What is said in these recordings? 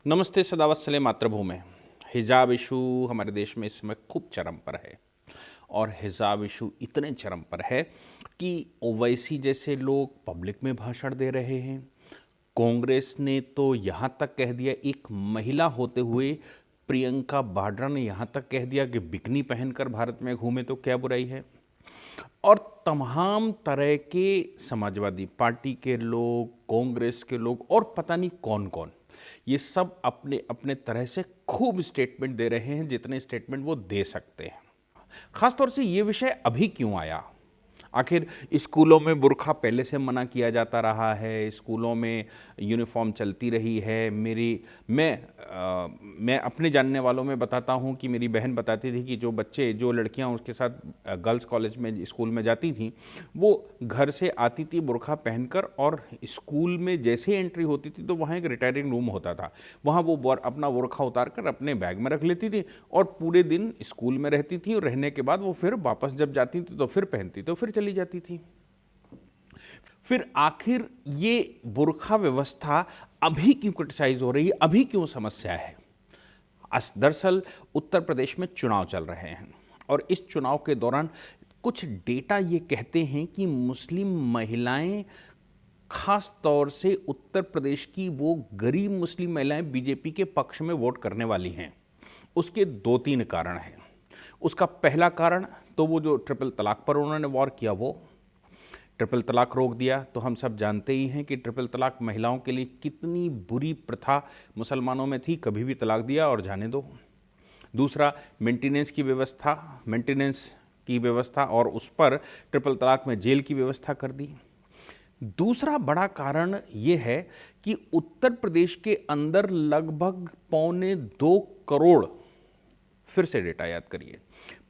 नमस्ते सदावत्सले मातृभूमि। हिजाब इशू हमारे देश में इस समय खूब चरम पर है और हिजाब इशू इतने चरम पर है कि ओवैसी जैसे लोग पब्लिक में भाषण दे रहे हैं। कांग्रेस ने तो यहाँ तक कह दिया, एक महिला होते हुए प्रियंका वाड्रा ने यहाँ तक कह दिया कि बिकनी पहनकर भारत में घूमे तो क्या बुराई है। और तमाम तरह के समाजवादी पार्टी के लोग, कांग्रेस के लोग और पता नहीं कौन कौन, ये सब अपने अपने तरह से खूब स्टेटमेंट दे रहे हैं, जितने स्टेटमेंट वो दे सकते हैं। खासतौर से ये विषय अभी क्यों आया? आखिर स्कूलों में बुर्का पहले से मना किया जाता रहा है, स्कूलों में यूनिफॉर्म चलती रही है। मैं अपने जानने वालों में बताता हूँ कि मेरी बहन बताती थी कि जो लड़कियाँ उसके साथ गर्ल्स कॉलेज में, स्कूल में जाती थीं, वो घर से आती थी बुर्का पहनकर, और स्कूल में जैसे एंट्री होती थी तो वहाँ एक रिटायरिंग रूम होता था, वहाँ वो अपना बुर्का उतार कर अपने बैग में रख लेती थी और पूरे दिन स्कूल में रहती थी, और रहने के बाद वो फिर वापस जब जाती थी तो फिर पहनती, तो फिर चली जाती थी। फिर आखिर ये बुर्का व्यवस्था अभी क्यों क्रिटिसाइज हो रही है, अभी क्यों समस्या है? दरअसल उत्तर प्रदेश में चुनाव चल रहे हैं और इस चुनाव के दौरान कुछ डेटा ये कहते हैं कि मुस्लिम महिलाएं, खास तौर से उत्तर प्रदेश की वो गरीब मुस्लिम महिलाएं, बीजेपी के पक्ष में वोट करने वाली हैं। उसके 2-3 कारण हैं। उसका पहला कारण तो वो जो ट्रिपल तलाक पर उन्होंने वॉर किया, वो ट्रिपल तलाक रोक दिया। तो हम सब जानते ही हैं कि ट्रिपल तलाक महिलाओं के लिए कितनी बुरी प्रथा मुसलमानों में थी, कभी भी तलाक दिया और जाने दो। दूसरा, मेंटेनेंस की व्यवस्था और उस पर ट्रिपल तलाक में जेल की व्यवस्था कर दी। दूसरा बड़ा कारण ये है कि उत्तर प्रदेश के अंदर लगभग 2.25 करोड़, फिर से डेटा याद करिए,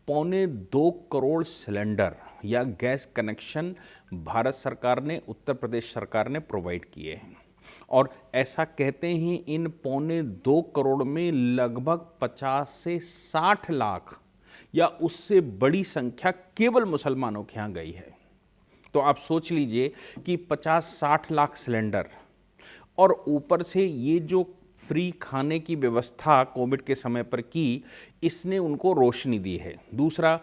2.25 करोड़ सिलेंडर या गैस कनेक्शन भारत सरकार ने, उत्तर प्रदेश सरकार ने प्रोवाइड किए हैं। और ऐसा कहते हैं इन 2.25 करोड़ में लगभग 50 से 60 लाख या उससे बड़ी संख्या केवल मुसलमानों के यहाँ गई है। तो आप सोच लीजिए कि 50-60 लाख सिलेंडर, और ऊपर से ये जो फ्री खाने की व्यवस्था कोविड के समय पर की, इसने उनको रोशनी दी है। दूसरा,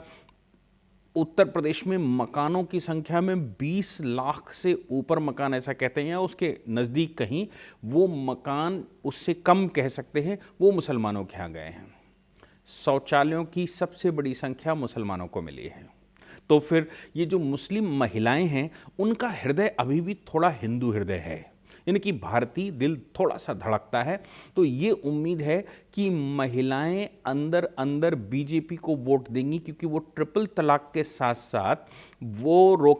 उत्तर प्रदेश में मकानों की संख्या में 20 लाख से ऊपर मकान, ऐसा कहते हैं, या उसके नज़दीक कहीं वो मकान, उससे कम कह सकते हैं, वो मुसलमानों के यहाँ गए हैं। शौचालयों की सबसे बड़ी संख्या मुसलमानों को मिली है। तो फिर ये जो मुस्लिम महिलाएं हैं, उनका हृदय अभी भी थोड़ा हिंदू हृदय है, इनकी भारतीय दिल थोड़ा सा धड़कता है। तो ये उम्मीद है कि महिलाएं अंदर अंदर बीजेपी को वोट देंगी, क्योंकि वो ट्रिपल तलाक के साथ साथ वो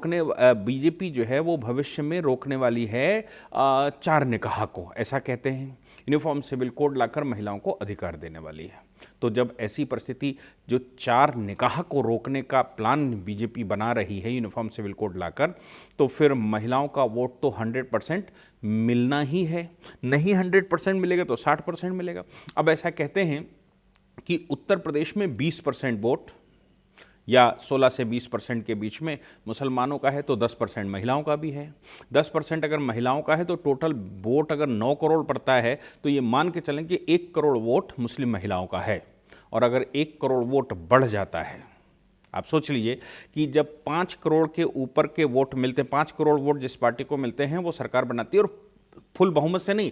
बीजेपी जो है वो भविष्य में रोकने वाली है 4 निकाह को, ऐसा कहते हैं। यूनिफॉर्म सिविल कोड लाकर महिलाओं को अधिकार देने वाली है। तो जब ऐसी परिस्थिति, जो 4 निकाह को रोकने का प्लान बीजेपी बना रही है यूनिफॉर्म सिविल कोड लाकर, तो फिर महिलाओं का वोट तो 100% मिलना ही है। नहीं 100% मिलेगा तो 60% मिलेगा। अब ऐसा कहते हैं कि उत्तर प्रदेश में 20% वोट या 16 से 20% के बीच में मुसलमानों का है, तो 10% महिलाओं का भी है। 10% अगर महिलाओं का है तो टोटल वोट अगर 9 करोड़ पड़ता है, तो ये मान के चलें कि 1 करोड़ वोट मुस्लिम महिलाओं का है। और अगर 1 करोड़ वोट बढ़ जाता है, आप सोच लीजिए कि जब 5 करोड़ के ऊपर के वोट मिलते हैं, 5 करोड़ वोट जिस पार्टी को मिलते हैं वो सरकार बनाती है, और फुल बहुमत से नहीं,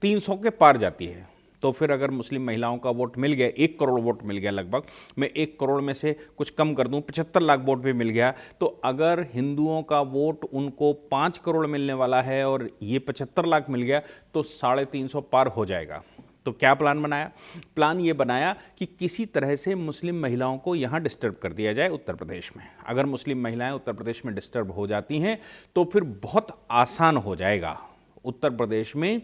300 के पार जाती है। तो फिर अगर मुस्लिम महिलाओं का वोट मिल गया, 1 करोड़ वोट मिल गया लगभग, मैं 1 करोड़ में से कुछ कम कर दूं, 75 लाख वोट भी मिल गया, तो अगर हिंदुओं का वोट उनको 5 करोड़ मिलने वाला है और ये 75 लाख मिल गया, तो 350 पार हो जाएगा। तो क्या प्लान बनाया? प्लान ये बनाया कि किसी तरह से मुस्लिम महिलाओं को यहाँ डिस्टर्ब कर दिया जाए उत्तर प्रदेश में। अगर मुस्लिम महिलाएं उत्तर प्रदेश में डिस्टर्ब हो जाती हैं तो फिर बहुत आसान हो जाएगा उत्तर प्रदेश में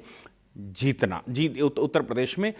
जीतना। उत्तर प्रदेश में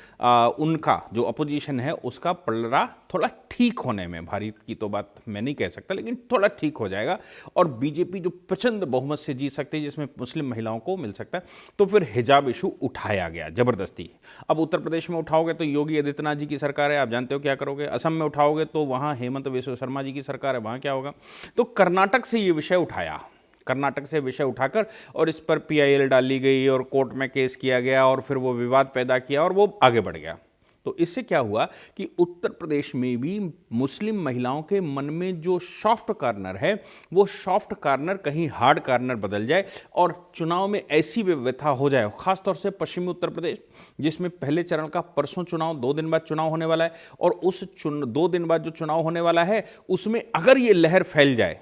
उनका जो अपोजिशन है उसका पलड़ा थोड़ा ठीक होने में, भारी की तो बात मैं नहीं कह सकता, लेकिन थोड़ा ठीक हो जाएगा, और बीजेपी जो प्रचंड बहुमत से जीत सकती है, जिसमें मुस्लिम महिलाओं को मिल सकता है। तो फिर हिजाब इशू उठाया गया जबरदस्ती। अब उत्तर प्रदेश में उठाओगे तो योगी आदित्यनाथ जी की सरकार है, आप जानते हो क्या करोगे। असम में उठाओगे तो वहाँ हेमंत बिस्वा शर्मा जी की सरकार है, वहाँ क्या होगा। तो कर्नाटक से ये विषय उठाया कर्नाटक से विषय उठाकर और इस पर PIL डाली गई और कोर्ट में केस किया गया और फिर वो विवाद पैदा किया और वो आगे बढ़ गया। तो इससे क्या हुआ कि उत्तर प्रदेश में भी मुस्लिम महिलाओं के मन में जो सॉफ्ट कॉर्नर है वो सॉफ्ट कॉर्नर कहीं हार्ड कॉर्नर बदल जाए और चुनाव में ऐसी व्यवस्था हो जाए, खासतौर से पश्चिमी उत्तर प्रदेश जिसमें पहले चरण का परसों चुनाव, 2 दिन बाद चुनाव होने वाला है, और उस 2 दिन बाद जो चुनाव होने वाला है उसमें अगर ये लहर फैल जाए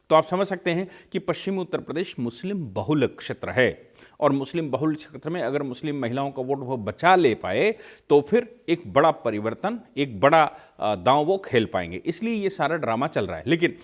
तो आप समझ सकते हैं कि पश्चिमी उत्तर प्रदेश मुस्लिम बहुल क्षेत्र है और मुस्लिम बहुल क्षेत्र में अगर मुस्लिम महिलाओं का वोट वो बचा ले पाए तो फिर एक बड़ा परिवर्तन, एक बड़ा दांव वो खेल पाएंगे। इसलिए ये सारा ड्रामा चल रहा है। लेकिन